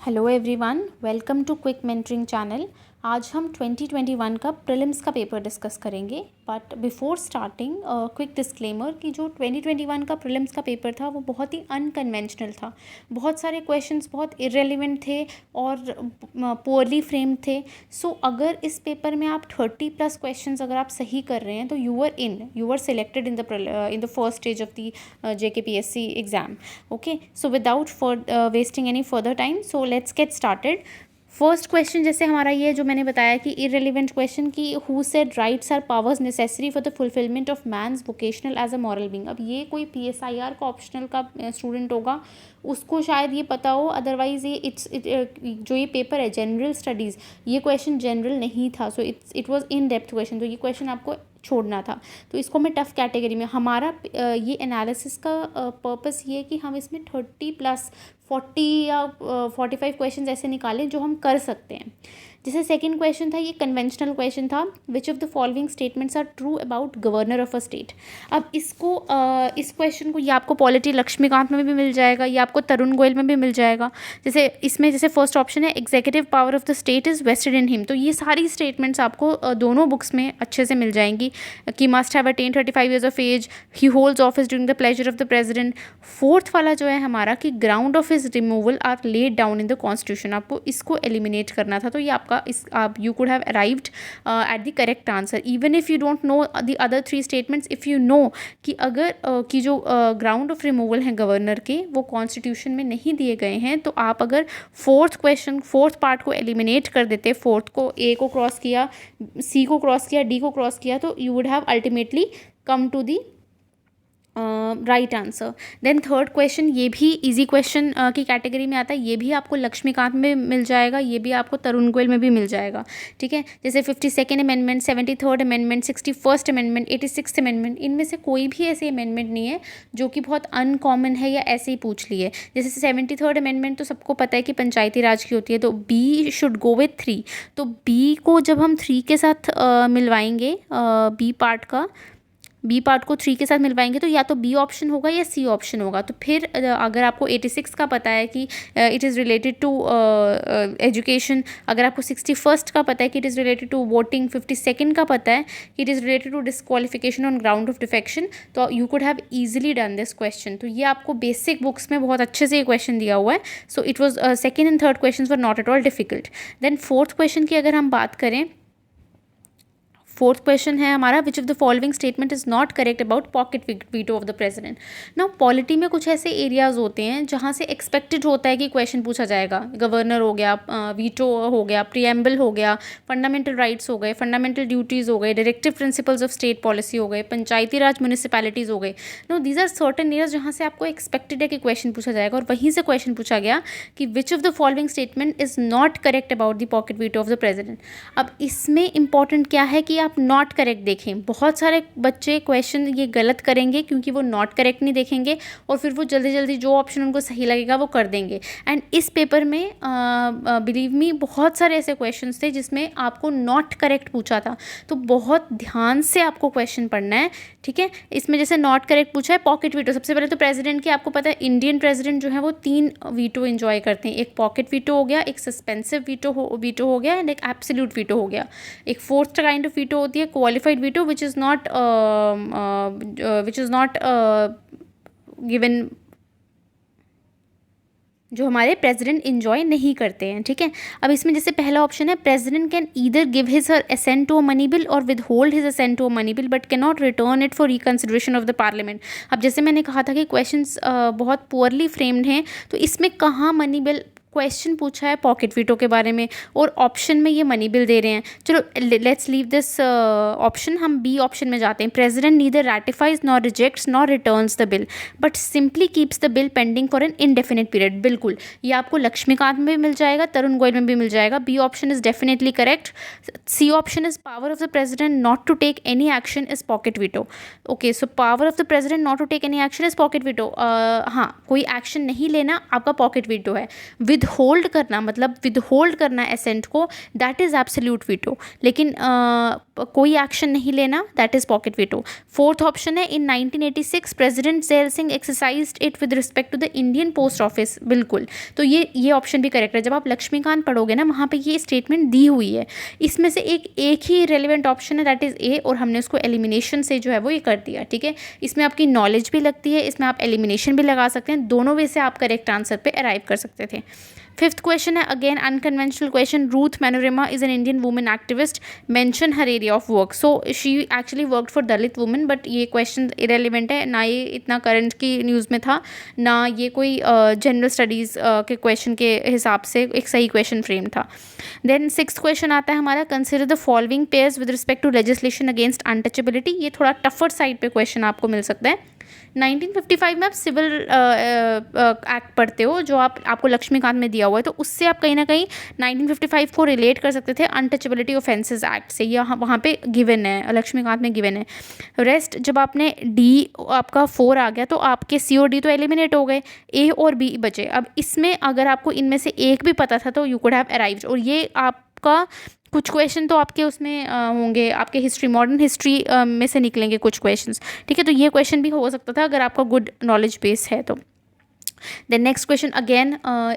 Hello everyone, welcome to quick mentoring channel. आज हम 2021 का प्रीलिम्स का पेपर डिस्कस करेंगे। But before starting quick disclaimer कि जो 2021 का प्रीलिम्स का पेपर था वो बहुत ही अनकन्वेंशनल था। बहुत सारे क्वेश्चंस बहुत इररेलेवेंट थे और पुअरली फ्रेम्ड थे। सो अगर इस पेपर में आप 30+ क्वेश्चंस अगर आप सही कर रहे हैं तो you are selected in the first stage of the JKPSC exam. Okay, so without wasting any further time, so let's get started. First question जैसे हमारा ये जो मैंने बताया कि इररेलेवेंट क्वेश्चन की who said rights are powers necessary for the fulfilment of man's vocational as a moral being. अब ये कोई PSIR का ऑप्शनल का स्टूडेंट होगा, उसको शायद ये पता हो। अदरवाइज़ जो ये पेपर है जनरल स्टडीज़, ये क्वेश्चन जनरल नहीं था। So it was in depth question, तो ये क्वेश्चन आपको छोड़ना था। तो इसको मैं टफ़ कैटेगरी में, हमारा ये एनालिसिस का पर्पस ये है कि हम इसमें 30+ 40 या 45 क्वेश्चन ऐसे निकालें जो हम कर सकते हैं। जैसे सेकंड क्वेश्चन था, ये कन्वेंशनल क्वेश्चन था, which of the following statements are true about governor of a state. अब इसको इस क्वेश्चन को ये आपको पॉलिटी लक्ष्मीकांत में भी मिल जाएगा, ये आपको तरुण गोयल में भी मिल जाएगा। जैसे इसमें जैसे फर्स्ट ऑप्शन है executive power of the state is vested in him, तो ये सारी स्टेटमेंट्स आपको दोनों बुक्स में अच्छे से मिल जाएंगी कि must have attain 35 years of age, he holds office during the pleasure of the president. Fourth वाला जो है हमारा कि ground of his removal are laid down in the constitution, आपको इसको एलिमिनेट करना था। तो ये आपका you could have arrived at the correct answer even if you don't know the other 3 statements। if you know कि अगर कि जो ग्राउंड ऑफ रिमूवल हैं गवर्नर के वो कॉन्स्टिट्यूशन में नहीं दिए गए हैं, तो आप अगर फोर्थ पार्ट को एलिमिनेट कर देते, फोर्थ को A को क्रॉस किया, C को क्रॉस किया, D को क्रॉस किया, तो you would have ultimately come to the right answer. Then third question, ये भी इजी क्वेश्चन की कैटेगरी में आता है, ये भी आपको लक्ष्मीकांत में मिल जाएगा, ये भी आपको तरुण गोयल में भी मिल जाएगा। ठीक है, जैसे 52nd amendment, 73rd amendment, 61st amendment, 86th amendment, इनमें से कोई भी ऐसी अमेंडमेंट नहीं है जो कि बहुत अनकॉमन है या ऐसे ही पूछ लिए। जैसे 73rd अमेंडमेंट तो सबको पता है कि पंचायती राज की होती है, तो B शुड गो विथ 3। तो B को जब हम 3 के साथ मिलवाएंगे, बी पार्ट को 3 के साथ मिलवाएंगे, तो या तो B ऑप्शन होगा या C ऑप्शन होगा। तो फिर अगर आपको 86 का पता है कि it is related to education, अगर आपको 61st का पता है कि it is related to voting, 52nd का पता है कि it is related to disqualification on ground of defection, तो you could have easily done this question. तो ये आपको बेसिक बुक्स में बहुत अच्छे से ये क्वेश्चन दिया हुआ है। So it was second and third question were not at all difficult. Then fourth question की अगर हम बात करें, फोर्थ क्वेश्चन है हमारा, which of the following statement is not correct about pocket veto of the president. Now polity में कुछ ऐसे एरियाज होते हैं जहाँ से एक्सपेक्टेड होता है कि क्वेश्चन पूछा जाएगा। गवर्नर हो गया, वीटो हो गया, प्रीएम्बल हो गया, फंडामेंटल राइट्स हो गए, फंडामेंटल ड्यूटीज़ हो गए, directive principles of state policy हो गए, पंचायती राज म्यूनिसिपैलिटीज़ हो गए। No, these are certain areas जहाँ से आपको एक्सपेक्टेड है कि क्वेश्चन पूछा जाएगा, और वहीं से क्वेश्चन पूछा गया कि विच of the following statement is not correct about the pocket veto of the president. अब इसमें इंपॉर्टेंट क्या है कि आप नॉट करेक्ट देखें। बहुत सारे बच्चे क्वेश्चन ये गलत करेंगे क्योंकि वो नॉट करेक्ट नहीं देखेंगे और फिर वो जल्दी जल्दी जो ऑप्शन उनको सही लगेगा वो कर देंगे। एंड इस पेपर में बिलीव मी बहुत सारे ऐसे क्वेश्चंस थे जिसमें आपको नॉट करेक्ट पूछा था, तो बहुत ध्यान से आपको क्वेश्चन पढ़ना है। ठीक है, इसमें जैसे नॉट करेक्ट पूछा है पॉकेट वीटो, सबसे पहले तो प्रेसिडेंट की आपको पता है इंडियन प्रेसिडेंट जो है वो 3 वीटो एंजॉय करते हैं। एक पॉकेट वीटो हो गया, एक सस्पेंसिव वीटो हो गया, एंड एक एब्सोल्यूट वीटो हो गया। एक फोर्थ काइंड ऑफ वीटो होती है qualified veto, which is not given, जो हमारे प्रेसिडेंट इंजॉय नहीं करते हैं। ठीक है, अब इसमें जैसे पहला ऑप्शन है, president can either give his her assent to a money bill और withhold his assent to a money bill but cannot return it for reconsideration of the parliament. अब जैसे मैंने कहा था कि क्वेश्चंस बहुत poorly framed हैं, तो इसमें कहाँ मनी बिल क्वेश्चन पूछा है पॉकेट वीटो के बारे में और ऑप्शन में ये मनी बिल दे रहे हैं। चलो लेट्स लीव दिस ऑप्शन, हम बी ऑप्शन में जाते हैं। President neither ratifies nor rejects nor returns the bill but simply keeps the bill pending for an indefinite period. बिल्कुल, ये आपको लक्ष्मीकांत में भी मिल जाएगा, तरुण गोयल में भी मिल जाएगा। B option is definitely correct. C option is power of the president not to take any action is pocket veto. Okay, so power of the president not to take any action is pocket veto. हाँ, कोई action नहीं लेना आपका pocket veto है। With withhold करना, मतलब withhold करना accent को, दैट इज़ एब्सोल्यूट वीटो, लेकिन कोई एक्शन नहीं लेना, that is pocket veto. Fourth option है in 1986 president Zail Singh exercised it with respect to the Indian post office, बिल्कुल, तो ये ऑप्शन भी करेक्ट है। जब आप लक्ष्मीकांत पढ़ोगे ना, वहाँ पे ये स्टेटमेंट दी हुई है। इसमें से एक ही रेलिवेंट ऑप्शन है, दैट इज़ ए, और हमने उसको एलिमिनेशन से जो है वो ये कर दिया, ठीक है। इसमें आपकी नॉलेज भी लगती है, इसमें आप एलिमिनेशन भी लगा सकते हैं, दोनों वे से आप करेक्ट आंसर पे अराइव कर सकते थे। फिफ्थ क्वेश्चन है again unconventional question, Ruth Manorama is an Indian women activist, mention her area of work. So she actually worked for Dalit women, but ये क्वेश्चन इरेलीवेंट है, ना ये इतना करंट की न्यूज़ में था, ना ये कोई जनरल स्टडीज़ के क्वेश्चन के हिसाब से एक सही क्वेश्चन फ्रेम था। देन सिक्स्थ क्वेश्चन आता है हमारा, consider the following pairs with respect to legislation against untouchability. ये थोड़ा टफर साइड पे क्वेश्चन आपको मिल सकता है। 1955 में आप सिविल एक्ट पढ़ते हो, जो आपको लक्ष्मीकांत में दिया हुआ है, तो उससे आप कहीं ना कहीं 1955 को रिलेट कर सकते थे अनटचेबिलिटी ऑफेंसेस एक्ट से, या वहाँ पे गिवन है, लक्ष्मीकांत में गिवन है। रेस्ट जब आपने डी आपका 4 आ गया, तो आपके सी और डी तो एलिमिनेट हो गए, ए और बी बचे। अब इसमें अगर आपको इनमें से एक भी पता था तो यू कुड हैव अराइव्ड, और ये आपका कुछ क्वेश्चन तो आपके उसमें होंगे, आपके हिस्ट्री, मॉडर्न हिस्ट्री में से निकलेंगे कुछ क्वेश्चंस, ठीक है। तो ये क्वेश्चन भी हो सकता था अगर आपका गुड नॉलेज बेस है तो। देन नेक्स्ट क्वेश्चन अगेन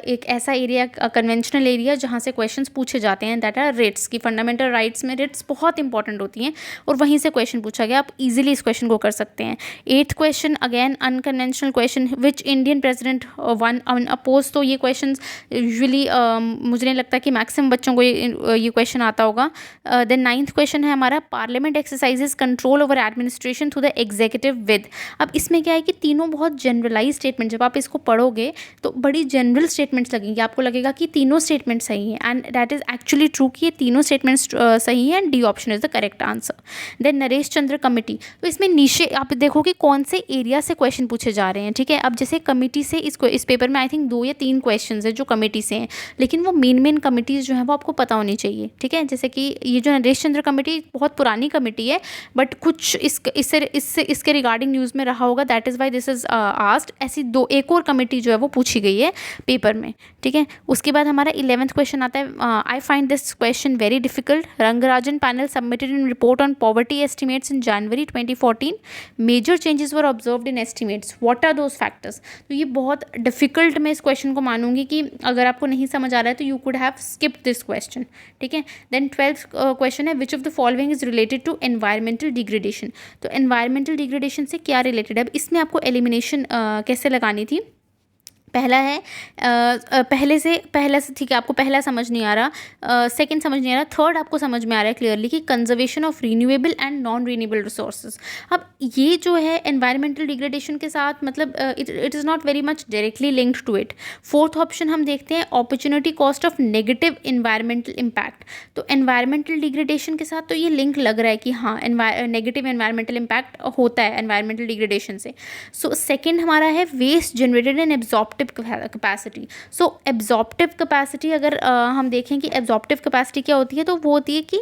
एक ऐसा एरिया, कन्वेंशनल एरिया, जहाँ से क्वेश्चंस पूछे जाते हैं, दैट आर रिट्स की। फंडामेंटल राइट्स में रिट्स बहुत इंपॉर्टेंट होती हैं, और वहीं से क्वेश्चन पूछा गया, आप इजीली इस क्वेश्चन को कर सकते हैं। Eighth question again unconventional question, which Indian president one unopposed. तो ये क्वेश्चन यूजुअली मुझे नहीं लगता कि मैक्सिमम बच्चों को ये क्वेश्चन आता होगा। देन नाइन्थ क्वेश्चन है हमारा, parliament exercises control over administration through the executive with. अब इसमें क्या है कि तीनों बहुत जनरलाइज स्टेटमेंट, जब आप इसको पढ़ोगे तो बड़ी जनरल स्टेटमेंट्स लगेंगी, आपको लगेगा कि तीनों स्टेटमेंट सही हैं, and that is actually true कि ये तीनों स्टेटमेंट्स सही हैं, and D option is the correct answer. Then Naresh Chandra committee, तो इसमें नीचे आप देखो कि कौन से एरिया से क्वेश्चन पूछे जा रहे हैं, ठीक है। अब जैसे कमेटी से इस पेपर में आई थिंक 2 या 3 क्वेश्चन है जो कमेटी से हैं, लेकिन वो मेन कमेटीज़ जो है वो आपको पता होनी चाहिए, ठीक है। जैसे कि ये जो नरेश चंद्र कमेटी बहुत पुरानी कमेटी है, बट कुछ इसके रिगार्डिंग न्यूज़ में रहा होगा, that is why this is asked. ऐसी एक और कमेटी जो है वो पूछी गई है पेपर में, ठीक है। उसके बाद हमारा 11th क्वेश्चन आता है, I find this question very difficult, Rangarajan panel submitted in report on poverty estimates in January 2014, major changes were observed in estimates, what are those factors. तो ये बहुत डिफिकल्ट मैं इस क्वेश्चन को मानूंगी कि अगर आपको नहीं समझ आ रहा है तो you could have skipped this question, ठीक है। देन 12th क्वेश्चन है, which of the following is related to environmental degradation. तो एनवायरमेंटल डिग्रेडेशन से क्या रिलेटेड है, अब इसमें आपको एलिमिनेशन कैसे लगानी थी। पहला है पहला से ठीक है, आपको पहला समझ नहीं आ रहा, सेकंड समझ नहीं आ रहा, थर्ड आपको समझ में आ रहा है क्लियरली कि conservation of renewable and non renewable resources. अब ये जो है एनवायरमेंटल डिग्रेडेशन के साथ, मतलब it is not very much directly linked to it. Fourth option हम देखते हैं, opportunity cost of negative environmental impact. तो एनवायरमेंटल डिग्रेडेशन के साथ तो ये लिंक लग रहा है कि हाँ, नेगेटिव एनवायरमेंटल इम्पैक्ट होता है एनवायरमेंटल डिग्रेडेशन से। सो सेकेंड हमारा है, waste generated and absorptive capacity. So absorptive capacity अगर हम देखें कि एब्जॉर्प्टिव कैपेसिटी क्या होती है, तो वो होती है कि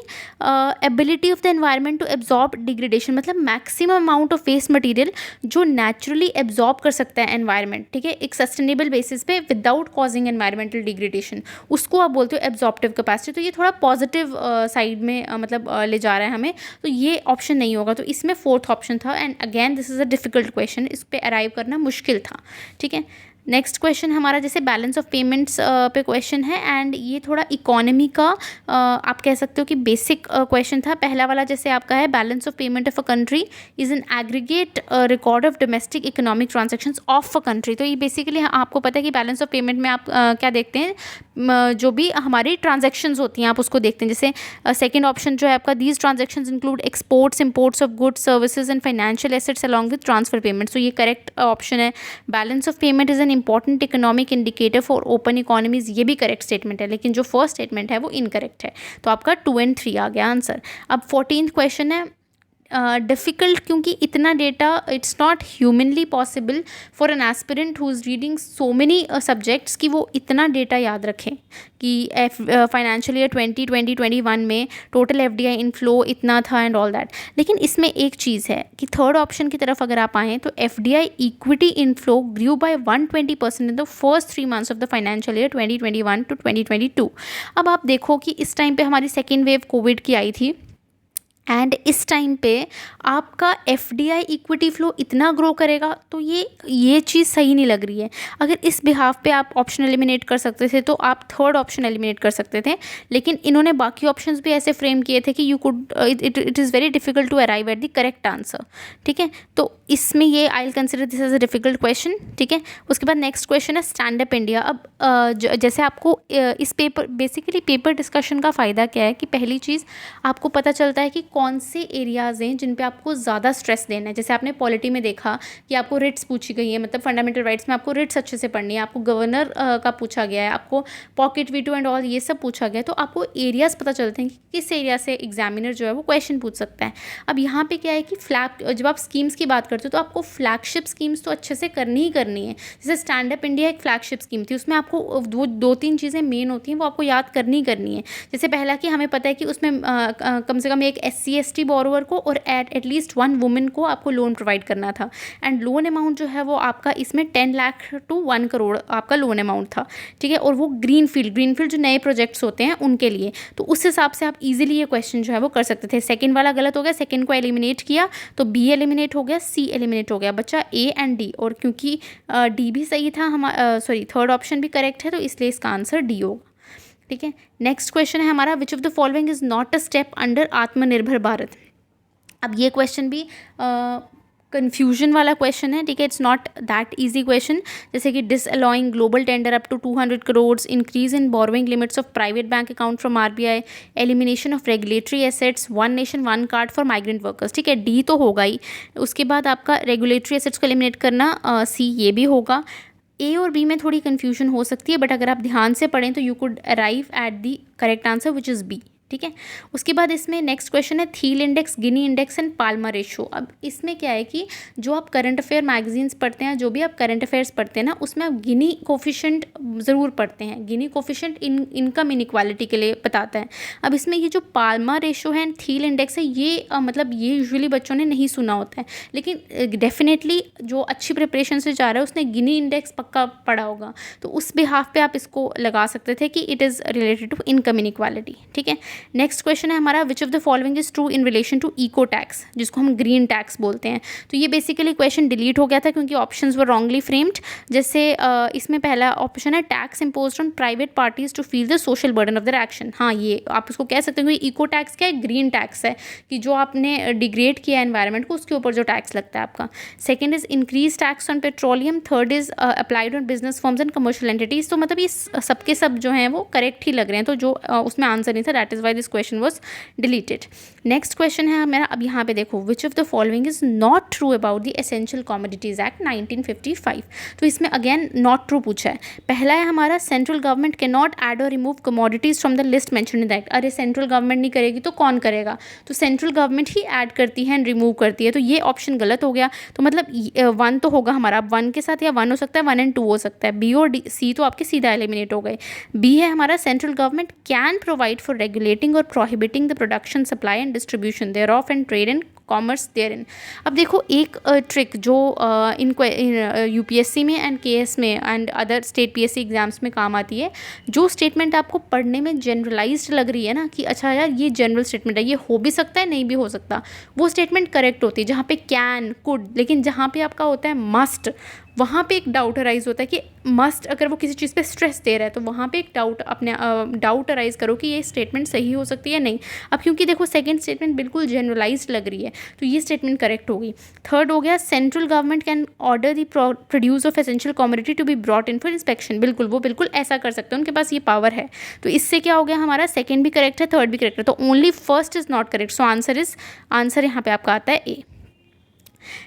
ability of the environment to absorb degradation, मतलब maximum amount of waste material जो नेचुरली एब्जॉर्ब कर सकता है एनवायरनमेंट, ठीक है, एक सस्टेनेबल बेसिस पे विदाउट कॉजिंग एनवायरमेंटल डिग्रेडेशन, उसको आप बोलते हो एब्जॉर्प्टिव कैपेसिटी। तो ये थोड़ा पॉजिटिव साइड में मतलब ले जा रहा है हमें, तो ये ऑप्शन नहीं होगा, तो इसमें फोर्थ ऑप्शन था। And again this is a difficult question, इस पर अराइव करना मुश्किल था, ठीक है। नेक्स्ट क्वेश्चन हमारा जैसे बैलेंस ऑफ पेमेंट्स पे क्वेश्चन है, एंड ये थोड़ा इकोनॉमी का आप कह सकते हो कि बेसिक क्वेश्चन था। पहला वाला जैसे आपका है, balance of payment of a country is an aggregate record of domestic economic transactions of a country. तो ये बेसिकली आपको पता है कि बैलेंस ऑफ पेमेंट में आप क्या देखते हैं, जो भी हमारी ट्रांजेक्शन्स होती हैं आप उसको देखते हैं। जैसे सेकेंड ऑप्शन जो है आपका, these transactions include exports imports of goods services and financial assets along with transfer payment. तो ये करेक्ट ऑप्शन है। Balance of payment is an important economic indicator for open economies, ये भी करेक्ट स्टेटमेंट है, लेकिन जो फर्स्ट स्टेटमेंट है वो इनकरेक्ट है। तो आपका 2 and 3 आ गया आंसर। अब 14th क्वेश्चन है, डिफ़िकल्ट, क्योंकि इतना data it's not humanly possible for an aspirant who is reading so many subjects कि वो इतना डेटा याद रखें कि फाइनेंशियल ईयर 2020-21 में टोटल एफडीआई इनफ्लो इतना था एंड ऑल दैट। लेकिन इसमें एक चीज़ है कि थर्ड ऑप्शन की तरफ अगर आप आएँ तो FDI equity inflow grew by 120% in the first 3 months of the financial year 2021 to 2022। अब आप देखो कि इस टाइम पे हमारी सेकेंड वेव कोविड की आई थी एंड इस टाइम पे आपका एफडीआई इक्विटी फ्लो इतना ग्रो करेगा, तो ये चीज़ सही नहीं लग रही है। अगर इस बिहाफ पे आप ऑप्शन एलिमिनेट कर सकते थे तो आप थर्ड ऑप्शन एलिमिनेट कर सकते थे, लेकिन इन्होंने बाकी ऑप्शंस भी ऐसे फ्रेम किए थे कि you could it is very difficult to arrive at the correct answer. ठीक है, तो इसमें ये I will consider this as a difficult question. ठीक है, उसके बाद नेक्स्ट क्वेश्चन है स्टैंड अप इंडिया। अब जैसे आपको इस पेपर बेसिकली पेपर डिस्कशन का फ़ायदा क्या है कि पहली चीज़ आपको पता चलता है कि कौन से एरियाज़ हैं जिन पे आपको ज़्यादा स्ट्रेस देना है। जैसे आपने पॉलिटी में देखा कि आपको रिट्स पूछी गई है, मतलब फंडामेंटल राइट्स में आपको रिट्स अच्छे से पढ़नी है, आपको गवर्नर का पूछा गया है, आपको पॉकेट वीटो एंड ऑल ये सब पूछा गया है, तो आपको एरियाज़ पता चलते हैं कि किस एरिया से एग्जामिनर जो है वो क्वेश्चन पूछ सकता है। अब यहाँ पे क्या है कि जब आप स्कीम्स की बात करते हो तो आपको फ्लैगशिप स्कीम्स तो अच्छे से करनी ही करनी है। जैसे स्टैंड अप इंडिया एक फ्लैगशिप स्कीम थी, उसमें आपको वो 2-3 चीज़ें मेन होती हैं, वो आपको याद करनी ही करनी है। जैसे पहला कि हमें पता है कि उसमें कम से कम एक SC/ST बोरोवर को और एटलीस्ट 1 वुमेन को आपको लोन प्रोवाइड करना था, एंड लोन अमाउंट जो है वो आपका इसमें 10 लाख to 1 करोड़ आपका लोन अमाउंट था। ठीक है, और वो ग्रीनफील्ड जो नए प्रोजेक्ट्स होते हैं उनके लिए, तो उस हिसाब से आप इजीली ये क्वेश्चन जो है वो कर सकते थे। सेकंड वाला गलत हो गया, सेकंड को एलिमिनेट किया तो B एलिमिनेट हो गया, C एलिमिनेट हो गया, बच्चा A एंड D। और क्योंकि D भी सही था थर्ड ऑप्शन भी करेक्ट है, तो इसलिए इसका आंसर D होगा। ठीक है, नेक्स्ट क्वेश्चन है हमारा which of the following is not a step under आत्मनिर्भर भारत। अब ये क्वेश्चन भी कन्फ्यूजन वाला क्वेश्चन है। ठीक है, it's not that easy question. जैसे कि disallowing global tender up to 200 crore, increase in borrowing limits of private bank account from RBI, elimination of regulatory assets, 1 nation 1 card for migrant workers. ठीक है, D तो होगा ही। उसके बाद आपका रेगुलेटरी एसेट्स को एलिमिनेट करना, C ये भी होगा। A और B में थोड़ी कन्फ्यूजन हो सकती है, बट अगर आप ध्यान से पढ़ें तो you could arrive at the correct answer which is B। ठीक है, उसके बाद इसमें नेक्स्ट क्वेश्चन है Thiel index, Gini index and Palma ratio. अब इसमें क्या है कि जो आप करंट अफेयर मैगजीन्स पढ़ते हैं, जो भी आप करंट अफेयर्स पढ़ते हैं ना, उसमें आप गिनी कोफिशिएंट ज़रूर पढ़ते हैं। गिनी कोफिशिएंट इनकम इनइक्वालिटी के लिए बताता है। अब इसमें ये जो पाल्मा रेशो है एंड थील इंडेक्स है, ये मतलब ये यूजुअली बच्चों ने नहीं सुना होता है, लेकिन डेफिनेटली जो अच्छी प्रिपरेशन से जा रहा है उसने गिनी इंडेक्स पक्का पढ़ा होगा, तो उस बिहाफ पे आप इसको लगा सकते थे कि it is related to income inequality. ठीक है, नेक्स्ट क्वेश्चन है हमारा which of the following is true in relation to eco tax, जिसको हम ग्रीन टैक्स बोलते हैं। तो ये बेसिकली क्वेश्चन डिलीट हो गया था क्योंकि ऑप्शंस वर रॉन्गली फ्रेम्ड। जैसे इसमें पहला ऑप्शन है tax imposed on private parties to feel the social burden of their action. हाँ, ये आप इसको कह सकते हो कि इको टैक्स क्या है, ग्रीन टैक्स है कि जो आपने डिग्रेड किया एनवायरनमेंट को उसके ऊपर जो टैक्स लगता है आपका। Second is increase tax on petroleum. Third is applied on business firms and commercial entities. तो मतलब ये सबके सब जो हैं वो करेक्ट ही लग रहे हैं, तो जो उसमें आंसर नहीं था, that is why this question was deleted. Next question है मेरा, अब यहाँ पे देखो विच of the following is not true about the essential commodities act 1955। तो इसमें अगेन नॉट ट्रू पूछा है। पहला है हमारा central government cannot add और remove commodities from the list mentioned in the act. अरे सेंट्रल गवर्नमेंट नहीं करेगी तो कौन करेगा, तो सेंट्रल गवर्नमेंट ही ऐड करती है एंड रिमूव करती है, तो ये ऑप्शन गलत हो गया। तो मतलब 1 तो होगा हमारा, 1 के साथ या 1 हो सकता है, 1 and 2 हो सकता है। B और C तो आपके सीधा एलिमिनेट हो गए। B है हमारा central government can provide for regulating और prohibiting the production, supply and distribution thereof and trade and commerce therein. अब देखो एक ट्रिक जो इन UPSC में एंड KS में and other state PSC exams में काम आती है, जो स्टेटमेंट आपको पढ़ने में जनरलाइज्ड लग रही है ना कि अच्छा यार ये जनरल स्टेटमेंट है, ये हो भी सकता है नहीं भी हो सकता, वो स्टेटमेंट करेक्ट होती है जहाँ पे कैन कुड। लेकिन जहाँ पे आपका होता है मस्ट, वहाँ पे एक डाउट अराइज होता है कि मस्ट अगर वो किसी चीज़ पे स्ट्रेस दे रहा है तो वहाँ पे एक डाउट अराइज करो कि ये स्टेटमेंट सही हो सकती है नहीं। अब क्योंकि देखो सेकंड स्टेटमेंट बिल्कुल जनरलाइज्ड लग रही है तो ये स्टेटमेंट करेक्ट होगी। थर्ड हो गया central government can order the produce of essential commodity to be brought in for inspection. बिल्कुल वो बिल्कुल ऐसा कर सकते हैं, उनके पास ये पावर है। तो इससे क्या हो गया हमारा, सेकेंड भी करेक्ट है, थर्ड भी करेक्ट है, तो only first is not correct. So answer यहाँ पे आपका आता है A।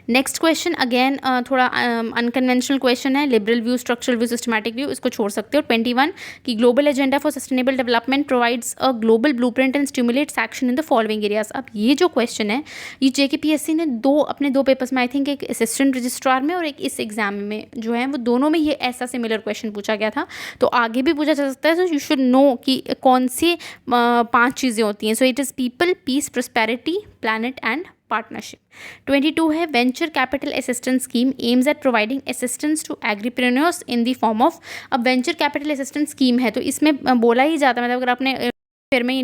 नेक्स्ट क्वेश्चन अगेन थोड़ा अनकन्वेंशनल क्वेश्चन है, liberal view, structural view, systematic view, इसको छोड़ सकते हो। 21 की global agenda for sustainable development provides a global blueprint and stimulates action in the following areas. अब ये जो क्वेश्चन है ये JKPSC ने अपने दो पेपर्स में, आई थिंक एक असिस्टेंट रजिस्ट्रार में और एक इस एग्जाम में जो है वो दोनों में ये ऐसा सिमिलर क्वेश्चन पूछा गया था, तो आगे भी पूछा जा सकता है। सो यू शुड नो कि कौन सी 5 चीज़ें होती हैं। So it is people, peace, prosperity, planet and partnership. 22 है venture capital assistance scheme aims at providing assistance to agripreneurs in the form of. अब वेंचर कैपिटल असिस्टेंस स्कीम है तो इसमें बोला ही जाता है, मतलब अगर आपने फिर में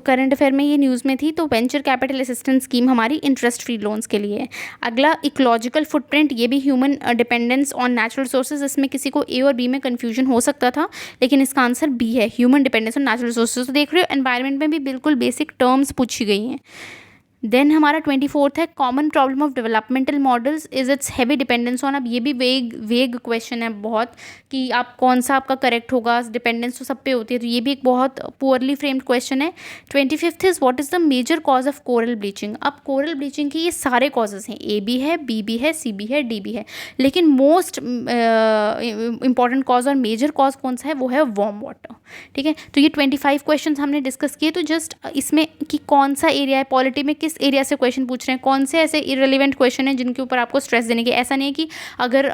करंट अफेयर में ये न्यूज़ में थी, तो वेंचर कैपिटल असिस्टेंस स्कीम हमारी इंटरेस्ट फ्री लोन्स के लिए है। अगला इकोलॉजिकल फुटप्रिंट, ये भी human dependence on natural sources. इसमें किसी को ए और बी में कन्फ्यूजन हो सकता था, लेकिन इसका आंसर बी है, human dependence on natural sources. तो देख रहे हो एनवायरनमेंट में भी बिल्कुल बेसिक टर्म्स पूछी गई हैं। देन हमारा 24 है common problem of developmental models is it's heavy dependence on. अब ये भी वेग क्वेश्चन है बहुत, कि आप कौन सा आपका करेक्ट होगा, डिपेंडेंस तो सब पे होती है, तो ये भी एक बहुत पुअरली फ्रेम्ड क्वेश्चन है। 25 is what is the major cause of coral bleaching. अब कोरल ब्लीचिंग के ये सारे कॉजेज हैं, ए भी है, बी भी है, सी भी है, डी भी है, लेकिन मोस्ट इंपॉर्टेंट कॉज और मेजर कॉज कौन सा है वो है वार्म वाटर। ठीक है, तो ये 25 क्वेश्चन हमने डिस्कस किए। तो जस्ट इसमें कि कौन सा एरिया है, पॉलिटी में किस एरिया से क्वेश्चन पूछ रहे हैं, कौन से ऐसे इररिलेवेंट क्वेश्चन हैं जिनके ऊपर आपको स्ट्रेस देने की। ऐसा नहीं है कि अगर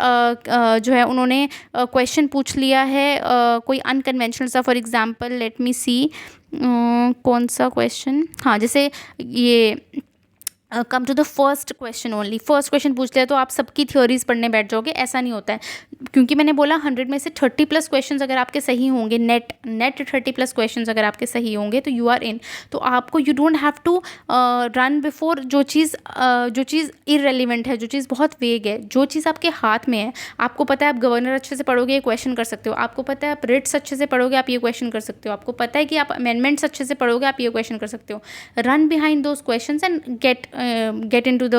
जो है उन्होंने क्वेश्चन पूछ लिया है कोई अनकन्वेंशनल सा, for example let me see कौन सा क्वेश्चन, हाँ जैसे ये come to the first question only, first question पूछ लिया तो आप सबकी थ्योरीज पढ़ने बैठ जाओगे, ऐसा नहीं होता है। क्योंकि मैंने बोला 100 में से 30+ क्वेश्चंस अगर आपके सही होंगे, नेट 30+ क्वेश्चंस अगर आपके सही होंगे तो यू आर इन। तो आपको you don't have to run before जो चीज़ इररेलेवेंट है, जो चीज़ बहुत वेग है, जो चीज़ आपके हाथ में है। आपको पता है आप गवर्नर अच्छे से पढ़ोगे ये क्वेश्चन कर सकते हो, आपको पता है आप रिट्स अच्छे से पढ़ोगे आप ये क्वेश्चन कर सकते हो, आपको पता है कि आप अमेंडमेंट्स अच्छे से पढ़ोगे आप ये क्वेश्चन कर सकते हो। Run behind those questions and get into the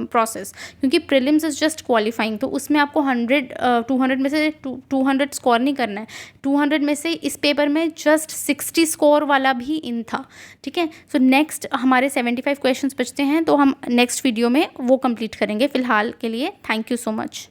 process. क्योंकि प्रीलिम्स इज जस्ट क्वालिफाइंग, तो उसमें आपको 200 में से 200 स्कोर नहीं करना है। 200 में से इस पेपर में जस्ट 60 स्कोर वाला भी इन था। ठीक है, सो नेक्स्ट हमारे 75 क्वेश्चंस बचते हैं, तो हम नेक्स्ट वीडियो में वो कंप्लीट करेंगे। फिलहाल के लिए थैंक यू सो मच।